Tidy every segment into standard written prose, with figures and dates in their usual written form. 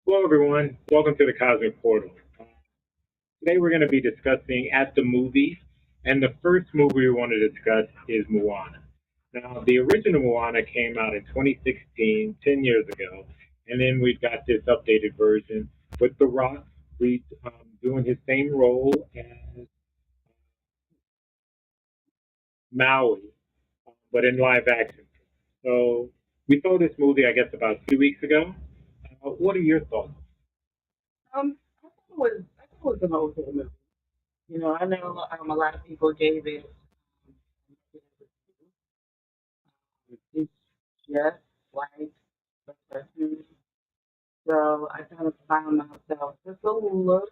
Hello, everyone. Welcome to the Cosmic Portal. Today, we're going to be discussing at the movies, and the first movie we want to discuss is Moana. Now, the original Moana came out in 2016, 10 years ago, and then we've got this updated version with The Rock doing his same role as Maui, but in live action. So, we saw this movie, I guess, about 2 weeks ago. What are your thoughts? I thought it was an okay movie. I know a lot of people gave it. It's just like the cartoon, so I kind of found myself just a little bored,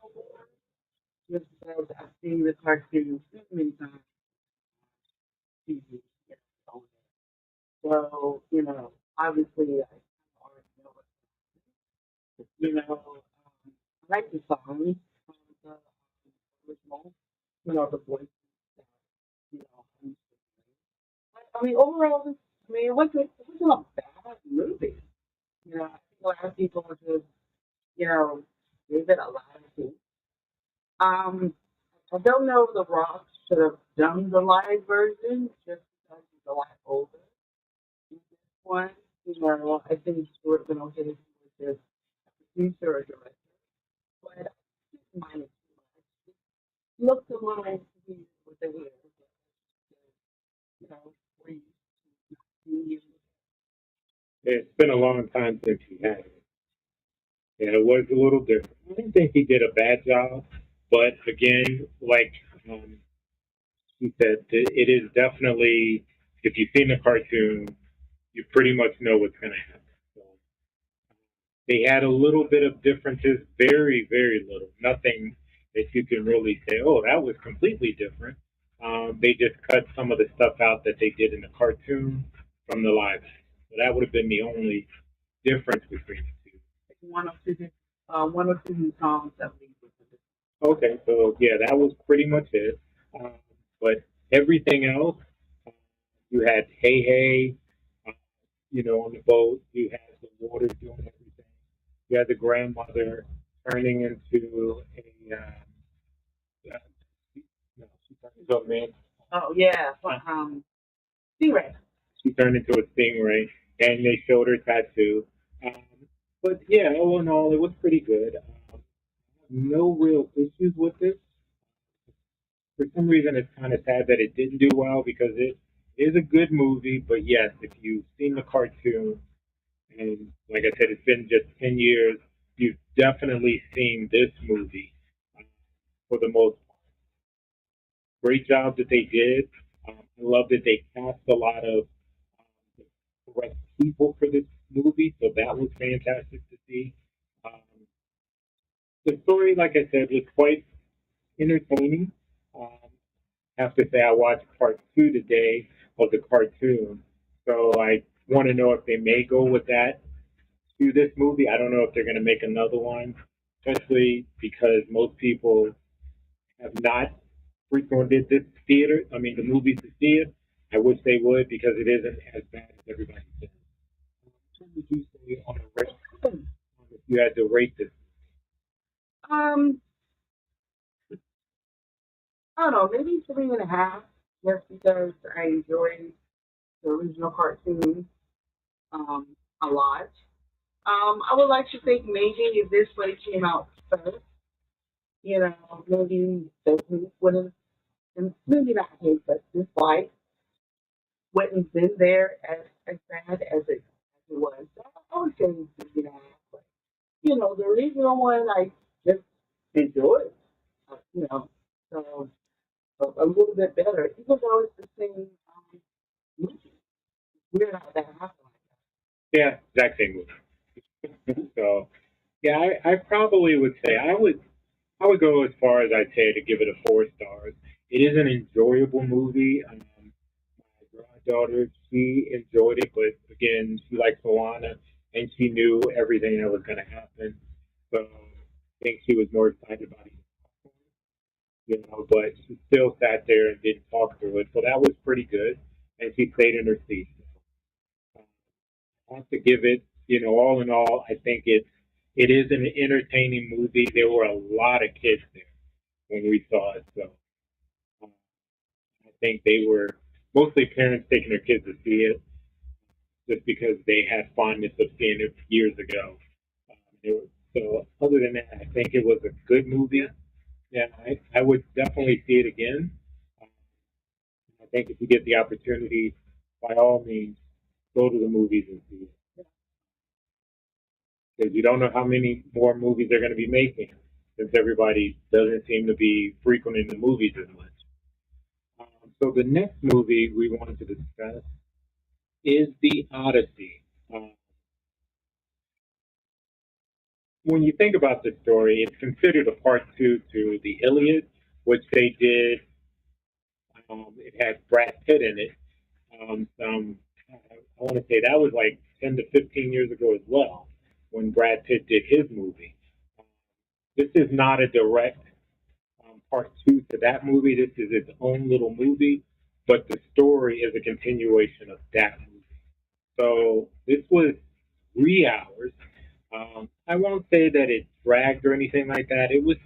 just because I've seen the cartoon too many times on TV. So obviously I already know it. I like the songs from the original. The voice that I used to play. I mean, overall, it wasn't a bad movie. I think a lot of people just, you know, gave it a lot of hate. Um, I don't know if The Rock should have done the live version just because he's a lot older in this one. I think it would have been okay if he was just a producer or director. But I didn't mind it too much. It looked a little weird with the hair. You know, we see It's been a long time since he had it. Yeah, it was a little different. I didn't think he did a bad job, but again, like um, he said, it is definitely, if you've seen the cartoon, you pretty much know what's going to happen. So they had a little bit of differences, very, very little. Nothing that you can really say, oh, that was completely different. They just cut some of the stuff out that they did in the cartoon from the live action. So that would have been the only difference between the two. one or two songs that we would. Okay, so yeah, that was pretty much it. Um, but everything else, uh, you had Hey Hey, uh, on the boat. You had the water doing everything. You had the grandmother turning into uh, no, she turned into a man. Oh yeah, Stingray. She turned into a stingray, and they showed her tattoo. Um, but yeah, all in all, it was pretty good. No real issues with it. For some reason, it's kind of sad that it didn't do well because it is a good movie. But yes, if you've seen the cartoon, and like I said, it's been just 10 years, you've definitely seen this movie for the most part. Great job that they did. I love that they cast a lot of the correct people for this movie, so that was fantastic to see. Um, the story, like I said, was quite entertaining. Um, have to say I watched part two today of the cartoon, so I want to know if they may go with that to this movie. I don't know if they're going to make another one, especially because most people have not frequented this theater. I mean, the movies to see it. I wish they would because it isn't as bad as everybody says. What would you say on a rate if you had to rate this? Um, I don't know, maybe 3.5. Just because I enjoyed the original cartoon a lot. I would like to think maybe if this would have came out first, maybe the hate would have, and maybe not hate, but dislike wouldn't been there as bad as it was. So I would say 3.5. But, the original one I just enjoyed, so a little bit better, even though it's the same movie. We're not that happen like Yeah, exact same movie. So yeah, I probably would say I would go as far as I'd say to give it a 4 stars. It is an enjoyable movie. My granddaughter, she enjoyed it, but again, she likes Moana, and she knew everything that was going to happen. So I think she was more excited about it, but she still sat there and didn't talk through it. So that was pretty good, and she stayed in her seat. So, I have to give it, all in all, I think it's it is an entertaining movie. There were a lot of kids there when we saw it, so um, I think they were mostly parents taking their kids to see it just because they had fondness of seeing it years ago. So other than that, I think it was a good movie. Yeah, I would definitely see it again. Um, I think if you get the opportunity, by all means, go to the movies and see it because you don't know how many more movies they're going to be making since everybody doesn't seem to be frequenting the movies as much. So the next movie we wanted to discuss is The Odyssey. Um, when you think about the story, it's considered a part two to the Iliad, which they did. It had Brad Pitt in it. I want to say that was like 10 to 15 years ago as well, when Brad Pitt did his movie. Um, this is not a direct part two to that movie. This is its own little movie, but the story is a continuation of that movie. So this was 3 hours. I won't say that it dragged or anything like that. It was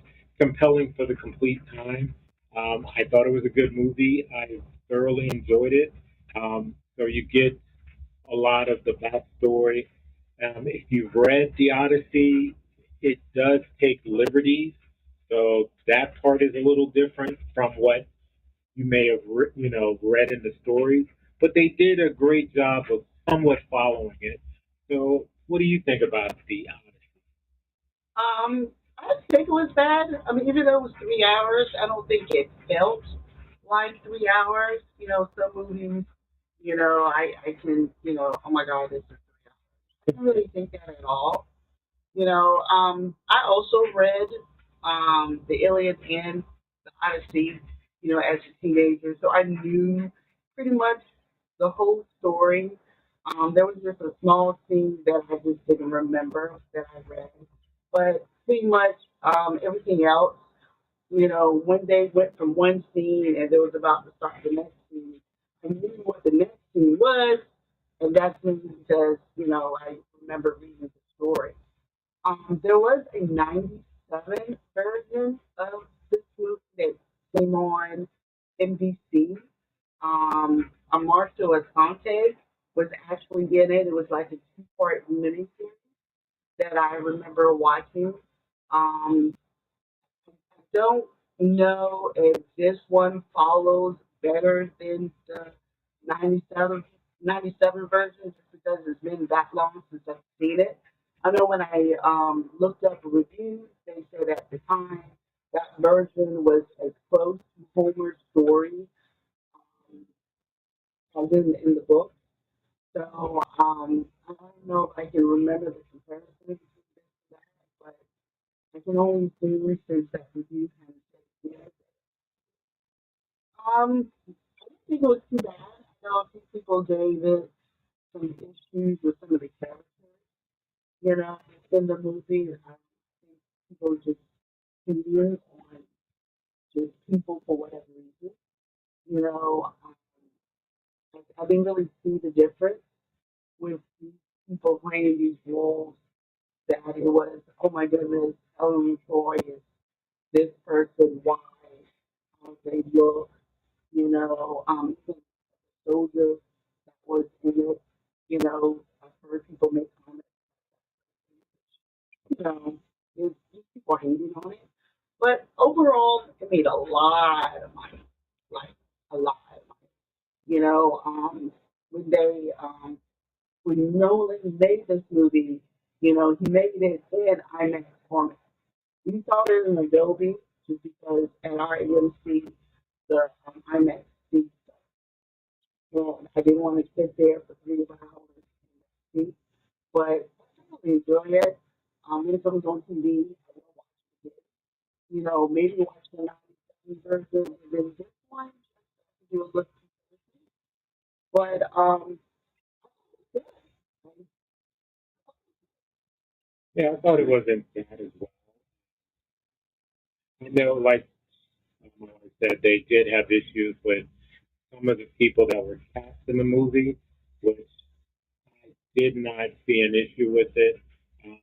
compelling for the complete time. I thought it was a good movie. I thoroughly enjoyed it. So you get a lot of the backstory. If you've read The Odyssey, it does take liberties. So that part is a little different from what you may have read in the stories, but they did a great job of somewhat following it. So, what do you think about the I don't think it was bad. I mean, even though it was 3 hours, I don't think it felt like 3 hours. You know, some movies, I can, oh my God, this is 3 hours. I don't really think that at all. I also read the Iliad and the Odyssey, as a teenager, so I knew pretty much the whole story. There was just a small scene that I just didn't remember that I read, but pretty much everything else, when they went from one scene and they was about to start the next scene, I knew what the next scene was, and that's mainly because I remember reading the story. There was a 97 version of this movie that came on NBC. Marshall Asante was actually in it. It was like a two-part miniseries that I remember watching. Um, I don't know if this one follows better than the 97, 97 version just because it's been that long since I've seen it. I know when I looked up reviews, they said at the time that version was as close to Homer's story as in the book. So I don't know if I can remember the comparison between this and that, but I can only do research that review kind of said yes. I don't think it was too bad. I know a few people gave it some issues with some of the characters, you know, in the movie. I think people just opinion on just people for whatever reason. You know, I didn't really see the difference with these people playing these roles. That it was, oh my goodness, Ellen Troy is this person, why, how they look, even the soldier that was in it, I've heard people make comments, just people hating on it. But overall, it made a lot of money, like a lot of money. When when Nolan made this movie, he made it in IMAX format. We saw it in Adobe just because at our AMC the IMAX seats, and I didn't want to sit there for 3 hours in the seat, but I really enjoy it. When it comes on TV, I will watch it. Maybe watch the 97 version and then this one just to do a look. But yeah, Yeah, I thought it wasn't bad as well. I know, like I said, they did have issues with some of the people that were cast in the movie, which I did not see an issue with it. Um,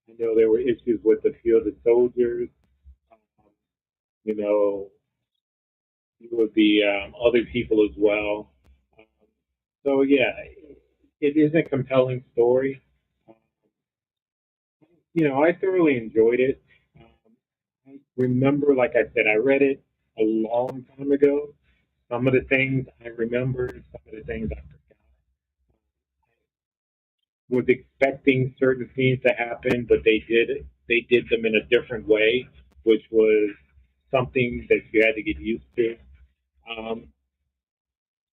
I know there were issues with a few of the soldiers. Um, you know, with the other people as well. Um, so yeah, it is a compelling story. Um, I thoroughly enjoyed it. I remember, like I said, I read it a long time ago. Some of the things I remember, some of the things I forgot. Was expecting certain scenes to happen, but they did them in a different way, which was something that you had to get used to. Um,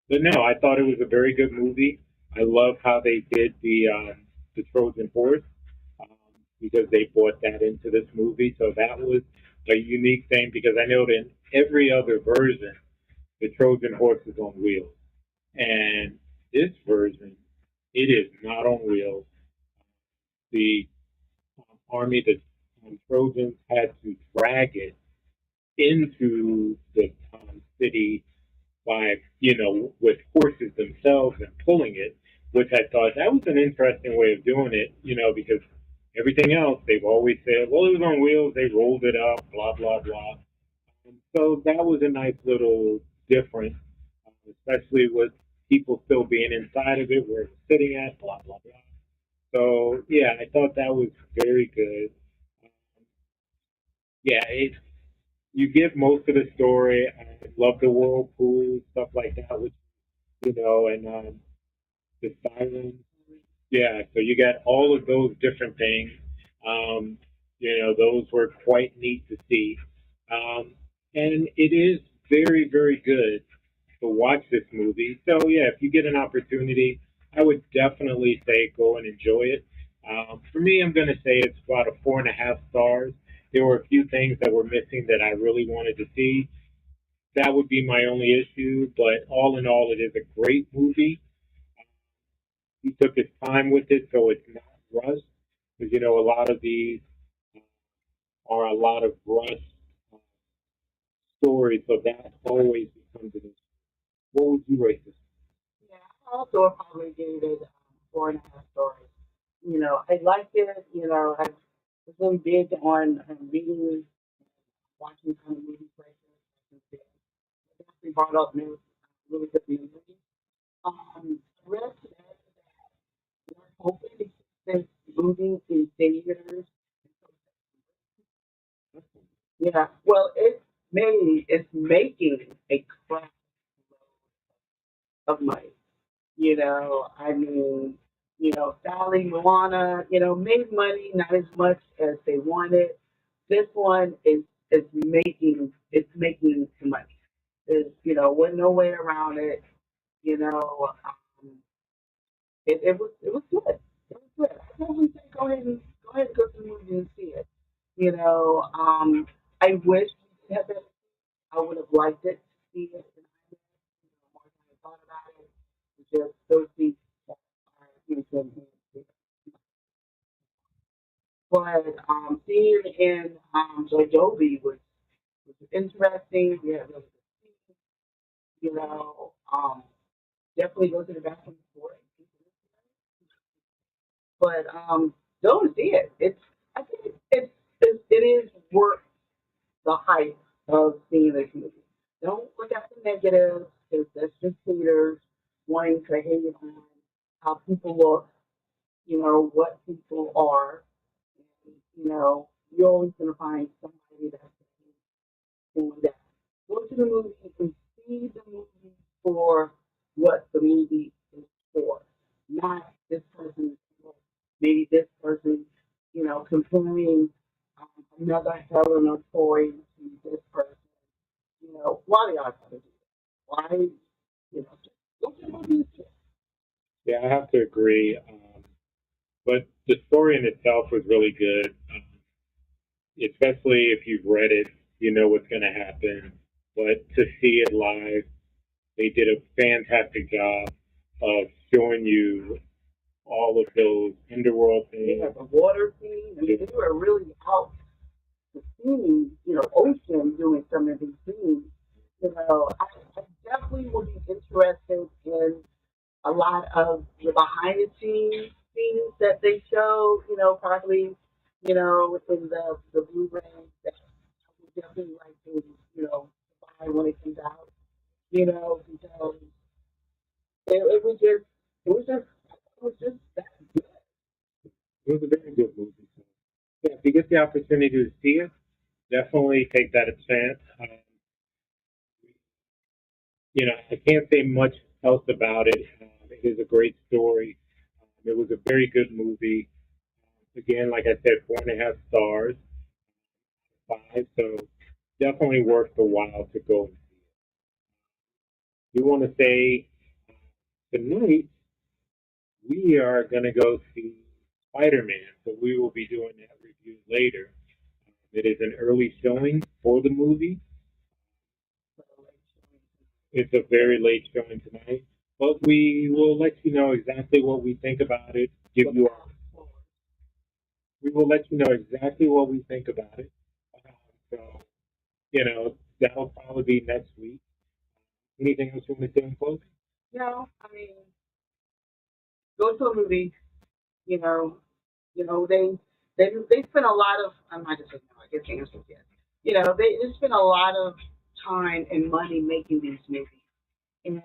but no, I thought it was a very good movie. I love how they did the Trojan horse um, because they brought that into this movie. So that was a unique thing because I know that in every other version, the Trojan horse is on wheels, and this version, it is not on wheels. The army, the Trojans had to drag it into the city by, with horses themselves and pulling it, which I thought that was an interesting way of doing it, because everything else they've always said, well, it was on wheels, they rolled it up, blah, blah, blah. So that was a nice little difference, especially with people still being inside of it where it's sitting at, blah, blah, blah. So, yeah, I thought that was very good. Um, yeah, you get most of the story. I love the whirlpool, stuff like that, which, and the sirens. Yeah, so you got all of those different things. Um, those were quite neat to see. And it is very, very good to watch this movie. So, yeah, if you get an opportunity, I would definitely say go and enjoy it. For me, I'm going to say it's about a 4.5 stars. There were a few things that were missing that I really wanted to see. That would be my only issue, but all in all, it is a great movie. He took his time with it, so it's not rushed. Because a lot of these are a lot of rushed uh, stories, so that always becomes an issue. What would you rate this? Yeah, I also probably gave it 4.5 stars. I liked it. I was really big on reading, watching kind of movies like this. It definitely brought up really good memories. I read today that they're hoping since moving to theaters. Yeah, well, it's making a crap of money. I mean, Sally, Moana, made money, not as much as they wanted. This one is making some money. There's, wasn't no way around it. You know, um, it was good. It was good. I probably say go ahead and go to the movie and see it. I wish we had that. I would have liked it to see it in IMAX. More than I thought about it. Just those seats that are in but seeing in the Adobe was interesting. We had really good seats, definitely go to the bathroom for it. But go and see it. I think it is worth the hype of seeing this movie. Don't look at the negatives because that's just haters wanting to hate on how people look, what people are. And, you're always going to find somebody that's doing that. Go to the movie and see the movie for what the movie is for, not this person, maybe this person, comparing another Helen of Troy to this person. Why y'all gotta do that? Why, just go to the movie. Yeah, I have to agree. But the story in itself was really good, especially if you've read it, you know what's going to happen. But to see it live, they did a fantastic job of showing you all of those underworld Yeah, things. the water scene, I mean, they were really out the scene, ocean doing some of these scenes. I definitely will be interested in a lot of the behind the scenes that they show, probably in the Blu-ray that I would definitely like to, buy when it comes out, because it was just that good. It was a very good movie. So, yeah, if you get the opportunity to see it, definitely take that a chance. I can't say much else about it. It is a great story. It was a very good movie. Again, like I said, 4.5 stars, five. So definitely worth the while to go and see it. You want to say tonight we are going to go see Spider-Man, so we will be doing that review later. It is an early showing for the movie. It's a very late showing tonight, but we will let you know exactly what we think about it. We will let you know exactly what we think about it. So that'll probably be next week. Anything else you want to say in closing? I mean, go to a movie. You know, they spend a lot of. I'm not just saying no. I guess the answer is yes. They spend a lot of time and money making these movies, and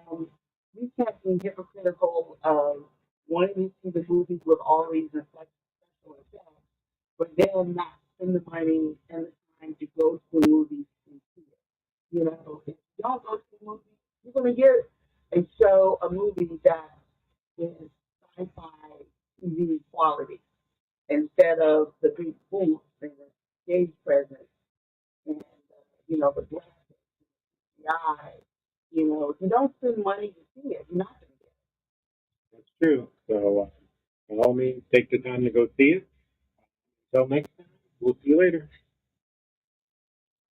we can't be hypocritical of wanting to see the movies with all these special effects, but then not spend the money and the time to go to the movies and see it. If you don't go to the movies, you're gonna get a movie that is sci-fi TV quality instead of the big booths and the stage presence and the graphics, the eye. If you don't spend money to see it, you're not gonna get That's true. So, by all means, take the time to go see it. Until next time, we'll see you later.